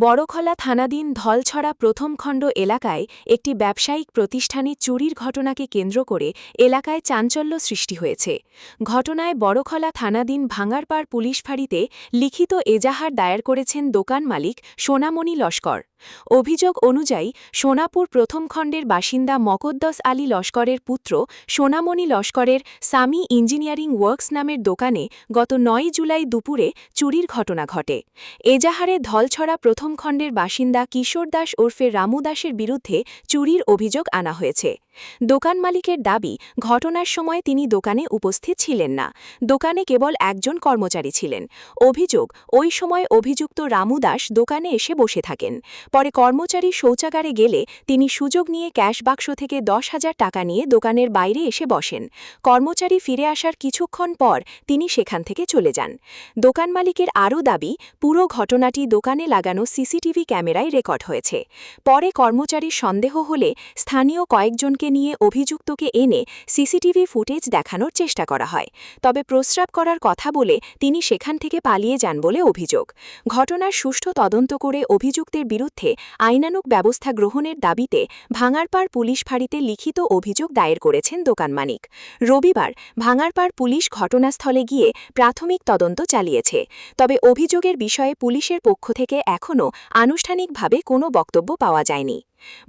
বড়খলা থানাধীন ধলছড়া প্রথম খণ্ড এলাকায় একটি ব্যবসায়িক প্রতিষ্ঠানে চুরির ঘটনাকে কেন্দ্র করে এলাকায় চাঞ্চল্য সৃষ্টি হয়েছে। ঘটনায় বড়খলা থানাধীন ভাঙারপাড় পুলিশ ফাঁড়িতে লিখিত এজাহার দায়ের করেছেন দোকান মালিক সোনামণি লস্কর। অভিযোগ অনুযায়ী সোনাপুর প্রথম খণ্ডের বাসিন্দা মকদ্দস আলী লস্করের পুত্র সোনামণি লস্করের সামি ইঞ্জিনিয়ারিং ওয়ার্কস নামের দোকানে গত ৯ জুলাই দুপুরে চুরির ঘটনা ঘটে। এজাহারে ধলছড়া প্রথম খণ্ডের বাসিন্দা কিশোর দাস ওরফে রামু দাসের বিরুদ্ধে চুরির অভিযোগ আনা হয়েছে। দোকান মালিকের দাবি, ঘটনার সময় তিনি দোকানে উপস্থিত ছিলেন না, দোকানে কেবল একজন কর্মচারী ছিলেন। অভিযোগ, ওই সময় অভিযুক্ত রামু দাস দোকানে এসে বসে থাকেন। পরে কর্মচারী শৌচাগারে গেলে তিনি সুযোগ নিয়ে ক্যাশ বাক্স থেকে ১০,০০০ টাকা নিয়ে দোকানের বাইরে এসে বসেন। কর্মচারী ফিরে আসার কিছুক্ষণ পর তিনি সেখান থেকে চলে যান। দোকান মালিকের আরও দাবি, পুরো ঘটনাটি দোকানে লাগানো সিসিটিভি ক্যামেরায় রেকর্ড হয়েছে। পরে কর্মচারীর সন্দেহ হলে স্থানীয় কয়েকজনকে নিয়ে অভিযুক্তকে এনে সিসিটিভি ফুটেজ দেখানোর চেষ্টা করা হয়। তবে প্রস্রাব করার কথা বলে তিনি সেখান থেকে পালিয়ে যান বলে অভিযোগ। ঘটনার সুষ্ঠু তদন্ত করে অভিযুক্তের বিরুদ্ধে আইনানুগ ব্যবস্থা গ্রহণের দাবিতে ভাঙারপাড় পুলিশ ফাঁড়িতে লিখিত অভিযোগ দায়ের করেছেন দোকান মালিক। রবিবার ভাঙারপাড় পুলিশ ঘটনাস্থলে গিয়ে প্রাথমিক তদন্ত চালিয়েছে। তবে অভিযোগের বিষয়ে পুলিশের পক্ষ থেকে এখনও আনুষ্ঠানিকভাবে কোনো বক্তব্য পাওয়া যায়নি।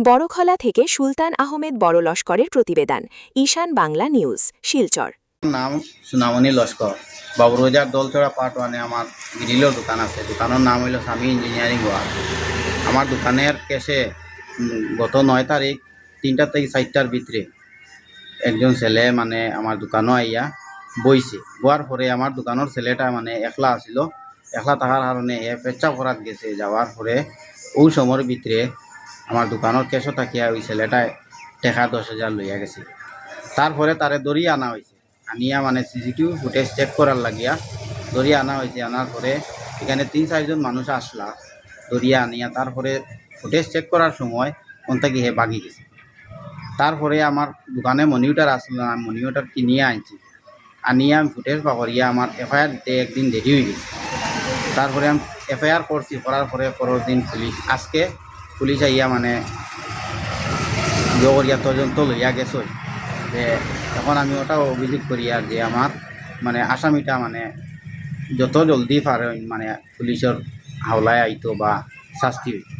বড়খলা থেকে সুলতান আহমেদ বড় লস্করের প্রতিবেদন, ঈশান বাংলা নিউজ, শিলচর। নাম সোনামণি লস্কর, বাবুরবাজার দলছড়া পার্ট 1-এ আমার গ্রিলের দোকান আছে। দোকানের নাম হইল সামি ইঞ্জিনিয়ারিং ওয়ার্ক। আমার দোকানের কেসে গত 9 তারিখ 3টা থেকে 4টার ভিতরে একজন ছেলে আমার দোকানও আইয়া বইছে। বোয়ার পরে আমার দোকানের ছেলেটা একলা আসিল। একলা থাকার কারণে পেচ্ছাপ করাত গেছে। যাওয়ার পরে ওই সময়ের ভিতরে আমার দোকানের কেসও থাকিয়া ওই ছেলেটায় টাকা 10,000 লইয়া গেছে। তারপরে তারে দড়িয়ে আনা হয়েছে। আনিয়া সিসিটিভি ফুটেজ চেক করার লাগিয়া দড়িয়ে আনা হয়েছে। আনার পরে এখানে 3-4জন মানুষ আসলা দড়িয়ে আনিয়া। তারপরে ফুটেজ চেক করার সময় কোন থেকে বাগি গেছে। তারপরে আমার দোকানে মনিটর আসলো, আমি মনিটর কিনিয়ে আনছি। আনিয়া আমি ফুটেজ পাকড়িয়া আমার এফআইআর দিতে একদিন দেরি হয়ে গেছে। তারপরে আমি এফআইআর করছি। করার পরে পরের দিন আজকে পুলিশ আইয়া জগরিয়া তদন্ত লইয়া গেছে। যে এখন আমি ওটাও অভিযোগ করি আর যে আমার আসামিটা যত জলদি পারে পুলিশের হাওলায় আইতো বা শাস্তি হইতো।